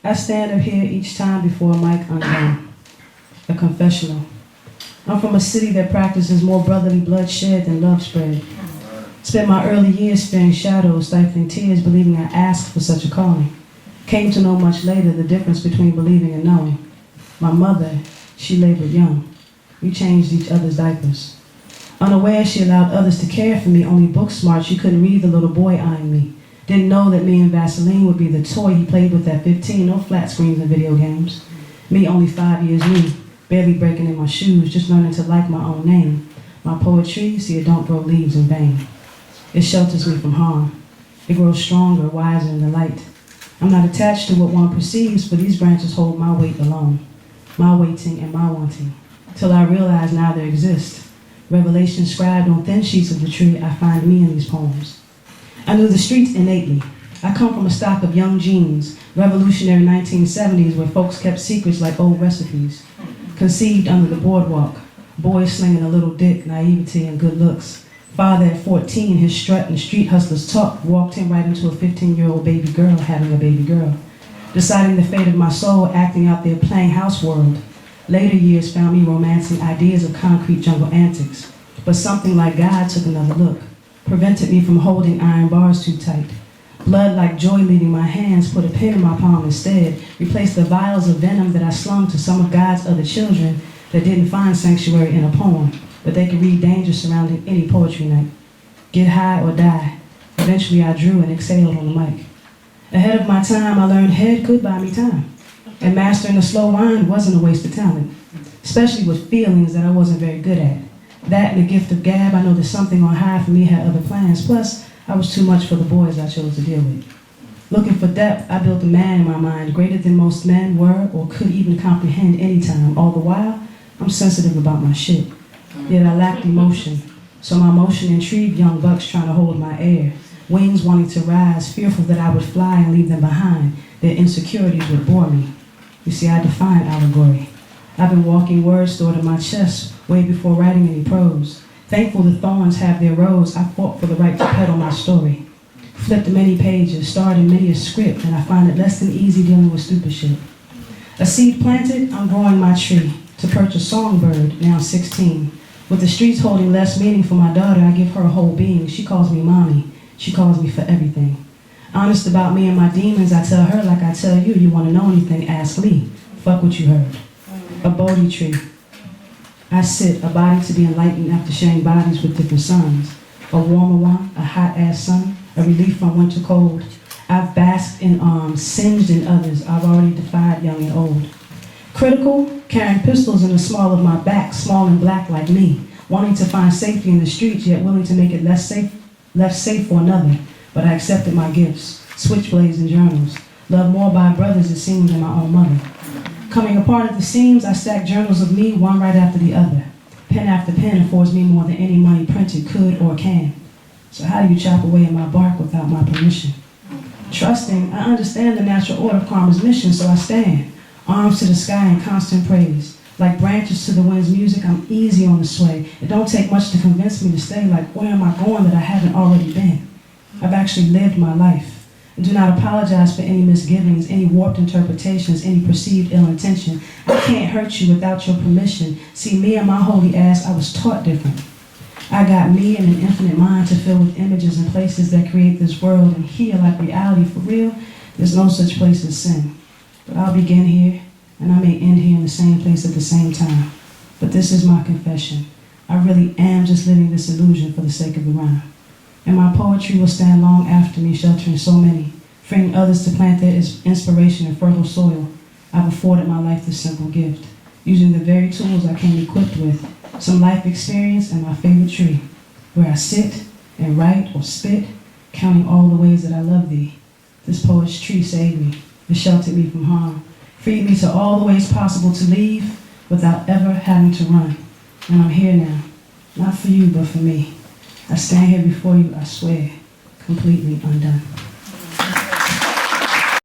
I stand up here each time before a mic undone, a confessional. I'm from a city that practices more brotherly bloodshed than love spread. Spent my early years fearing shadows, stifling tears, believing I asked for such a calling. Came to know much later the difference between believing and knowing. My mother, she labored young. We changed each other's diapers. Unaware she allowed others to care for me, only book smart, she couldn't read the little boy eyeing me. Didn't know that me and Vaseline would be the toy he played with at 15, no flat screens and video games. Me only 5 years new, barely breaking in my shoes, just learning to like my own name. My poetry, see, it don't grow leaves in vain. It shelters me from harm. It grows stronger, wiser in the light. I'm not attached to what one perceives, for these branches hold my weight alone. My waiting and my wanting, till I realize now there exist. Revelation scribed on thin sheets of the tree, I find me in these poems. I knew the streets innately. I come from a stock of young genes, revolutionary 1970s where folks kept secrets like old recipes. Conceived under the boardwalk, boys slinging a little dick, naivety and good looks. Father at 14, his strut and street hustlers talk walked him right into a 15-year-old baby girl having a baby girl. Deciding the fate of my soul, acting out their playing house world. Later years found me romancing ideas of concrete jungle antics. But something like God took another look, prevented me from holding iron bars too tight. Blood like joy leaving my hands, put a pin in my palm instead, replaced the vials of venom that I slung to some of God's other children that didn't find sanctuary in a poem, but they could read danger surrounding any poetry night. Get high or die. Eventually I drew and exhaled on the mic. Ahead of my time, I learned head could buy me time. And mastering the slow wind wasn't a waste of talent, especially with feelings that I wasn't very good at. That and the gift of gab, I know that something on high for me had other plans. Plus, I was too much for the boys I chose to deal with. Looking for depth, I built a man in my mind, greater than most men were or could even comprehend any time. All the while, I'm sensitive about my shit. Yet I lacked emotion. So my motion intrigued young bucks trying to hold my air. Wings wanting to rise, fearful that I would fly and leave them behind. Their insecurities would bore me. You see, I define allegory. I've been walking words stored in my chest way before writing any prose. Thankful the thorns have their rose, I fought for the right to peddle my story. Flipped many pages, starred in many a script, and I find it less than easy dealing with stupid shit. A seed planted, I'm growing my tree. To perch a songbird, now 16. With the streets holding less meaning for my daughter, I give her a whole being. She calls me mommy. She calls me for everything. Honest about me and my demons, I tell her like I tell you. You want to know anything, ask Lee. Fuck what you heard. A Bodhi tree. I sit, a body to be enlightened after sharing bodies with different suns. A warmer one, a hot-ass sun, a relief from winter cold. I've basked in arms, singed in others. I've already defied young and old. Critical, carrying pistols in the small of my back, small and black like me. Wanting to find safety in the streets, yet willing to make it less safe for another. But I accepted my gifts, switchblades and journals. Loved more by brothers, it seemed, than my own mother. Coming apart at the seams, I stacked journals of me, one right after the other. Pen after pen affords me more than any money printed could or can. So how do you chop away at my bark without my permission? Trusting, I understand the natural order of karma's mission, so I stand, arms to the sky in constant praise. Like branches to the wind's music, I'm easy on the sway. It don't take much to convince me to stay, like where am I going that I haven't already been? I've actually lived my life. And do not apologize for any misgivings, any warped interpretations, any perceived ill intention. I can't hurt you without your permission. See, me and my holy ass, I was taught different. I got me and an infinite mind to fill with images and places that create this world and heal like reality for real. There's no such place as sin. But I'll begin here, and I may end here in the same place at the same time. But this is my confession. I really am just living this illusion for the sake of the rhyme. And my poetry will stand long after me, sheltering so many, freeing others to plant their inspiration in fertile soil. I've afforded my life this simple gift, using the very tools I came equipped with, some life experience and my favorite tree, where I sit and write or spit, counting all the ways that I love thee. This poet's tree saved me, it sheltered me from harm, freed me to all the ways possible to leave without ever having to run. And I'm here now, not for you, but for me. I stand here before you, I swear, completely undone.